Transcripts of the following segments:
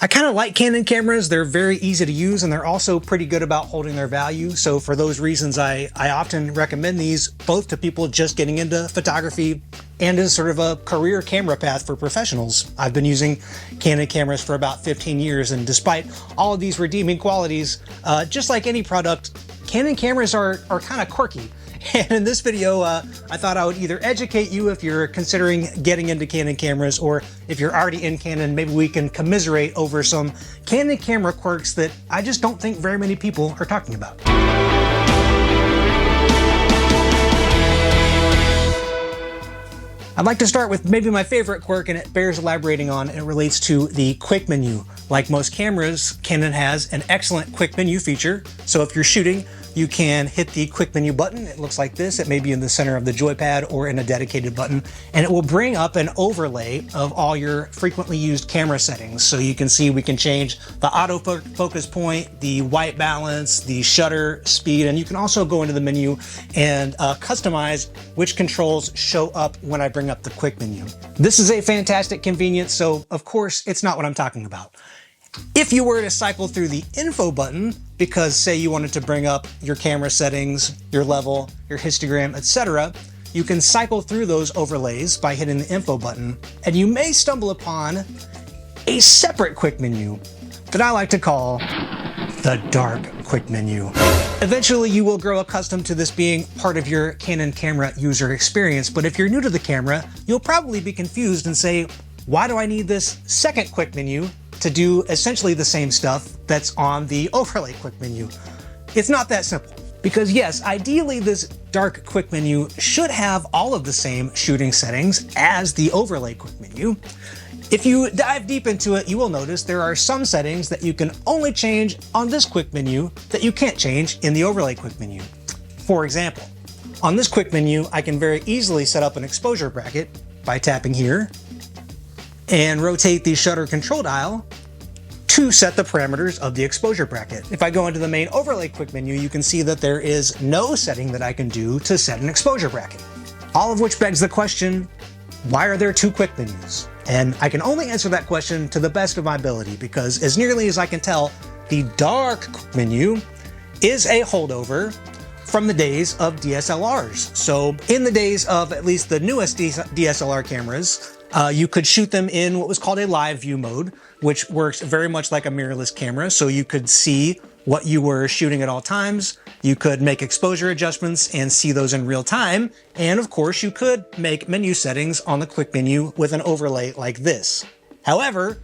I kind of like Canon cameras. They're very easy to use and they're also pretty good about holding their value. So for those reasons, I often recommend these both to people just getting into photography and as sort of a career camera path for professionals. I've been using Canon cameras for about 15 years, and despite all of these redeeming qualities, just like any product, Canon cameras are kind of quirky. And in this video, I thought I would either educate you if you're considering getting into Canon cameras, or if you're already in Canon, maybe we can commiserate over some Canon camera quirks that I just don't think very many people are talking about. I'd like to start with maybe my favorite quirk, and it bears elaborating on. It relates to the quick menu. Like most cameras, Canon has an excellent quick menu feature. So if you're shooting, you can hit the quick menu button. It looks like this. It may be in the center of the joypad or in a dedicated button, and it will bring up an overlay of all your frequently used camera settings. So you can see we can change the autofocus point, the white balance, the shutter speed, and you can also go into the menu and customize which controls show up when I bring up the quick menu. This is a fantastic convenience, so of course it's not what I'm talking about. If you were to cycle through the info button, because say you wanted to bring up your camera settings, your level, your histogram, etc., you can cycle through those overlays by hitting the info button, and you may stumble upon a separate quick menu that I like to call the dark quick menu. Eventually you will grow accustomed to this being part of your Canon camera user experience, but if you're new to the camera, you'll probably be confused and say, why do I need this second quick menu to do essentially the same stuff that's on the overlay quick menu? It's not that simple. Because yes, ideally this dark quick menu should have all of the same shooting settings as the overlay quick menu. If you dive deep into it, you will notice there are some settings that you can only change on this quick menu that you can't change in the overlay quick menu. For example, on this quick menu, I can very easily set up an exposure bracket by tapping here and rotate the shutter control dial to set the parameters of the exposure bracket. If I go into the main overlay quick menu, you can see that there is no setting that I can do to set an exposure bracket. All of which begs the question, why are there two quick menus? And I can only answer that question to the best of my ability, because as nearly as I can tell, the dark menu is a holdover from the days of DSLRs. So in the days of at least the newest DSLR cameras, you could shoot them in what was called a live view mode, which works very much like a mirrorless camera. So you could see what you were shooting at all times. You could make exposure adjustments and see those in real time. And of course, you could make menu settings on the quick menu with an overlay like this. However,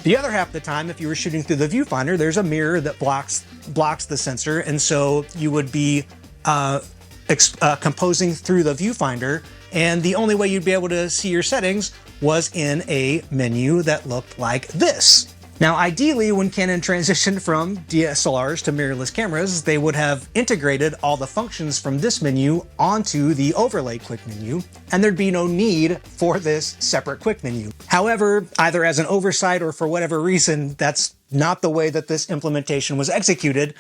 the other half of the time, if you were shooting through the viewfinder, there's a mirror that blocks the sensor. And so you would be composing through the viewfinder, and the only way you'd be able to see your settings was in a menu that looked like this. Now, ideally, when Canon transitioned from DSLRs to mirrorless cameras, they would have integrated all the functions from this menu onto the overlay quick menu, and there'd be no need for this separate quick menu. However, either as an oversight or for whatever reason, that's not the way that this implementation was executed.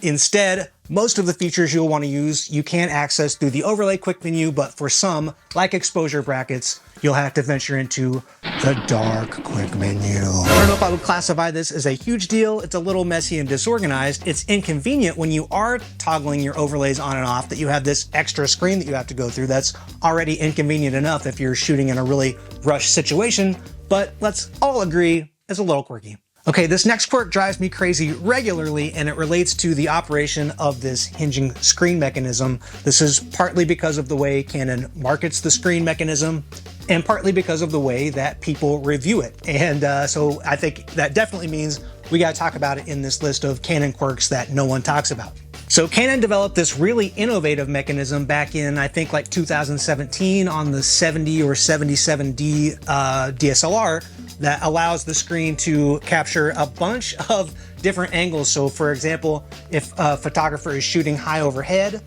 Instead, most of the features you'll want to use, you can access through the overlay quick menu, but for some, like exposure brackets, you'll have to venture into the dark quick menu. I don't know if I would classify this as a huge deal. It's a little messy and disorganized. It's inconvenient when you are toggling your overlays on and off that you have this extra screen that you have to go through. That's already inconvenient enough if you're shooting in a really rushed situation, but let's all agree it's a little quirky. Okay, this next quirk drives me crazy regularly, and it relates to the operation of this hinging screen mechanism. This is partly because of the way Canon markets the screen mechanism, and partly because of the way that people review it. And so I think that definitely means we gotta talk about it in this list of Canon quirks that no one talks about. So Canon developed this really innovative mechanism back in, I think, like 2017 on the 70 or 77D DSLR that allows the screen to capture a bunch of different angles. So for example, if a photographer is shooting high overhead,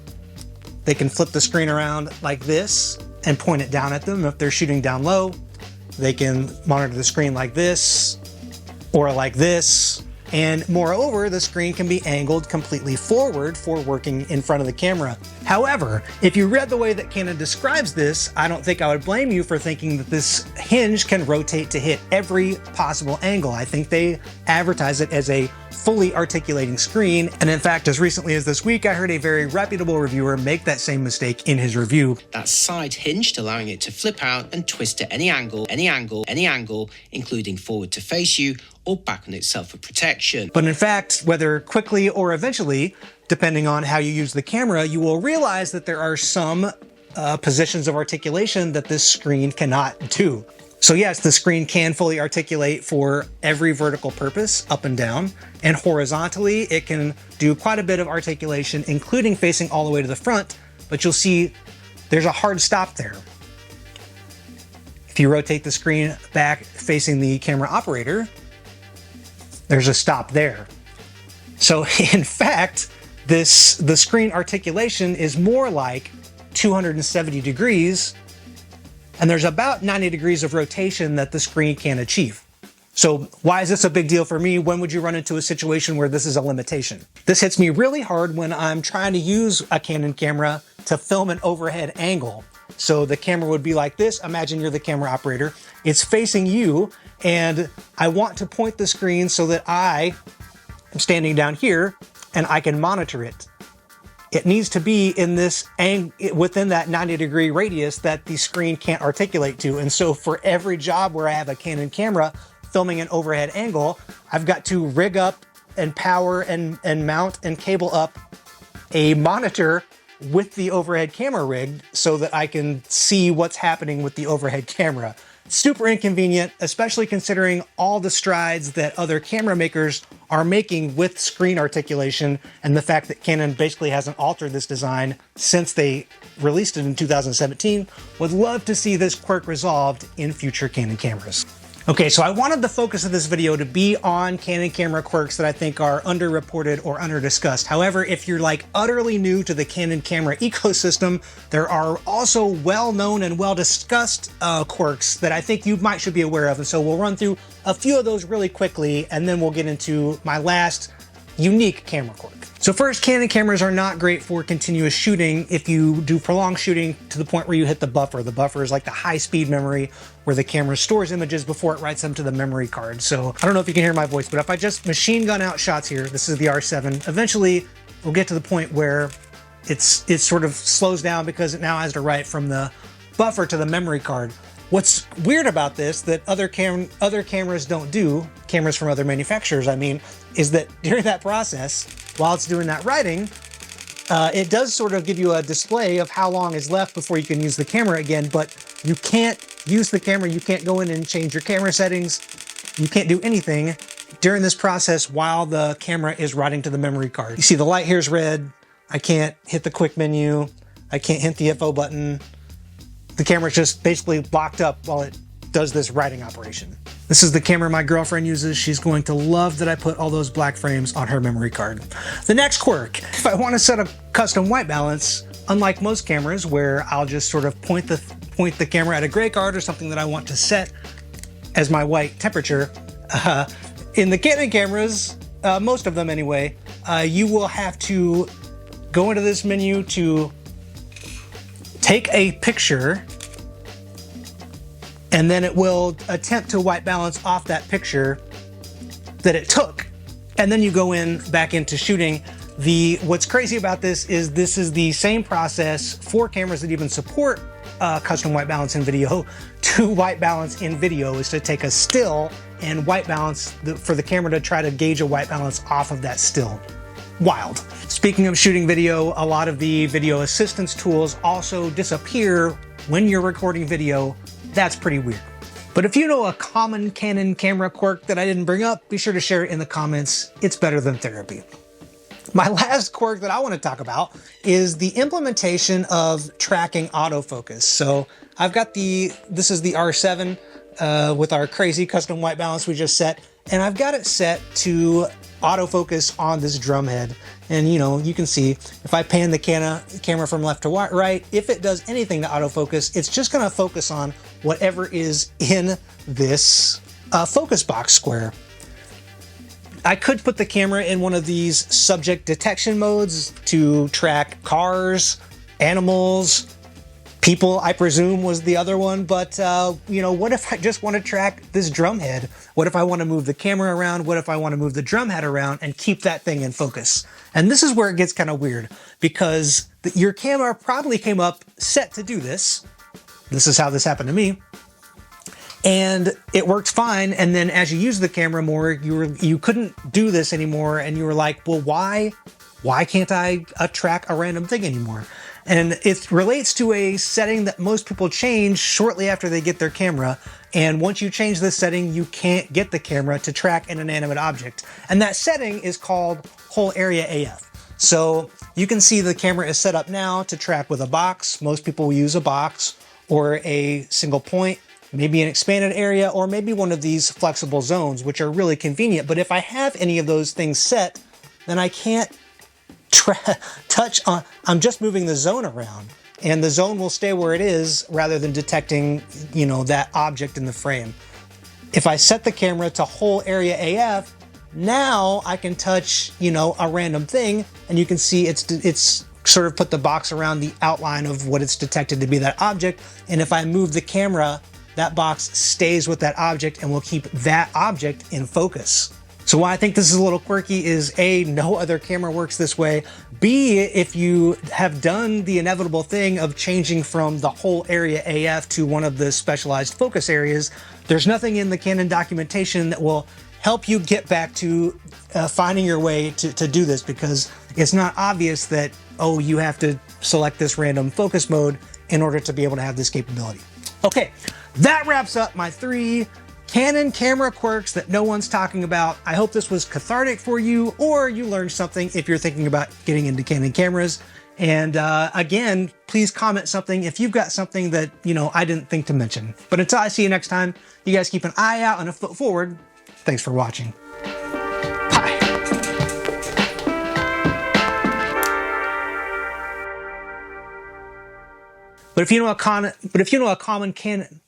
they can flip the screen around like this and point it down at them. If they're shooting down low, they can monitor the screen like this or like this. And moreover, the screen can be angled completely forward for working in front of the camera. However, if you read the way that Canon describes this, I don't think I would blame you for thinking that this hinge can rotate to hit every possible angle. I think they advertise it as a fully articulating screen, and in fact, as recently as this week, I heard a very reputable reviewer make that same mistake in his review. That's side hinged, allowing it to flip out and twist at any angle, including forward to face you or back on itself for protection. But in fact, whether quickly or eventually, depending on how you use the camera, you will realize that there are some positions of articulation that this screen cannot do. So yes, the screen can fully articulate for every vertical purpose, up and down, and horizontally it can do quite a bit of articulation, including facing all the way to the front, but you'll see there's a hard stop there. If you rotate the screen back facing the camera operator, there's a stop there. So in fact, the screen articulation is more like 270 degrees, and there's about 90 degrees of rotation that the screen can achieve. So why is this a big deal for me? When would you run into a situation where this is a limitation? This hits me really hard when I'm trying to use a Canon camera to film an overhead angle. So the camera would be like this. Imagine you're the camera operator. It's facing you, and I want to point the screen so that I am standing down here and I can monitor it. It needs to be in this within that 90-degree radius that the screen can't articulate to. And so for every job where I have a Canon camera filming an overhead angle, I've got to rig up and power and mount and cable up a monitor with the overhead camera rigged so that I can see what's happening with the overhead camera. Super inconvenient, especially considering all the strides that other camera makers are making with screen articulation, and the fact that Canon basically hasn't altered this design since they released it in 2017. Would love to see this quirk resolved in future Canon cameras. Okay, so I wanted the focus of this video to be on Canon camera quirks that I think are underreported or underdiscussed. However, if you're like utterly new to the Canon camera ecosystem, there are also well-known and well-discussed quirks that I think you should be aware of. And so we'll run through a few of those really quickly, and then we'll get into my last unique camera quirk. So first, Canon cameras are not great for continuous shooting if you do prolonged shooting to the point where you hit the buffer. The buffer is like the high-speed memory where the camera stores images before it writes them to the memory card. So I don't know if you can hear my voice, but if I just machine gun out shots here, this is the R7, eventually we'll get to the point where it sort of slows down because it now has to write from the buffer to the memory card. What's weird about this that other cameras don't do, cameras from other manufacturers, I mean, is that during that process, while it's doing that writing, it does sort of give you a display of how long is left before you can use the camera again, but you can't use the camera, you can't go in and change your camera settings, you can't do anything during this process while the camera is writing to the memory card. You see the light here is red, I can't hit the quick menu, I can't hit the FO button. The camera's just basically locked up while it does this writing operation. This is the camera my girlfriend uses. She's going to love that I put all those black frames on her memory card. The next quirk, if I want to set a custom white balance, unlike most cameras where I'll just sort of point the camera at a gray card or something that I want to set as my white temperature, in the Canon cameras, most of them anyway, you will have to go into this menu to take a picture, and then it will attempt to white balance off that picture that it took. And then you go back into shooting. What's crazy about this is the same process for cameras that even support custom white balance in video. To white balance in video is to take a still and white balance for the camera to try to gauge a white balance off of that still. Wild. Speaking of shooting video, a lot of the video assistance tools also disappear when you're recording video. That's pretty weird. But if you know a common Canon camera quirk that I didn't bring up, be sure to share it in the comments. It's better than therapy. My last quirk that I want to talk about is the implementation of tracking autofocus. So I've got this is the R7 with our crazy custom white balance we just set, and I've got it set to autofocus on this drum head. And you can see if I pan the camera from left to right, if it does anything to autofocus, it's just going to focus on whatever is in this focus box square. I could put the camera in one of these subject detection modes to track cars, animals, people, I presume, was the other one. But, you know, what if I just want to track this drum head? What if I want to move the camera around? What if I want to move the drum head around and keep that thing in focus? And this is where it gets kind of weird, because your camera probably came up set to do this. This is how this happened to me. And it worked fine. And then as you use the camera more, you couldn't do this anymore. And you were like, well, why can't I track a random thing anymore? And it relates to a setting that most people change shortly after they get their camera. And once you change this setting, you can't get the camera to track an inanimate object. And that setting is called whole area AF. So you can see the camera is set up now to track with a box. Most people will use a box or a single point, maybe an expanded area, or maybe one of these flexible zones, which are really convenient. But if I have any of those things set, then I can't touch on, I'm just moving the zone around, and the zone will stay where it is rather than detecting, you know, that object in the frame. If I set the camera to whole area AF, now I can touch, you know, a random thing, and you can see it's sort of put the box around the outline of what it's detected to be that object. And if I move the camera, that box stays with that object and will keep that object in focus. So why I think this is a little quirky is A, no other camera works this way. B, if you have done the inevitable thing of changing from the whole area AF to one of the specialized focus areas, there's nothing in the Canon documentation that will help you get back to finding your way to do this, because it's not obvious that, oh, you have to select this random focus mode in order to be able to have this capability. Okay, that wraps up my 3 Canon camera quirks that no one's talking about. I hope this was cathartic for you, or you learned something if you're thinking about getting into Canon cameras. And again, please comment something if you've got something that, you know, I didn't think to mention. But until I see you next time, you guys keep an eye out and a foot forward. Thanks for watching. Bye. But if you know a common Canon,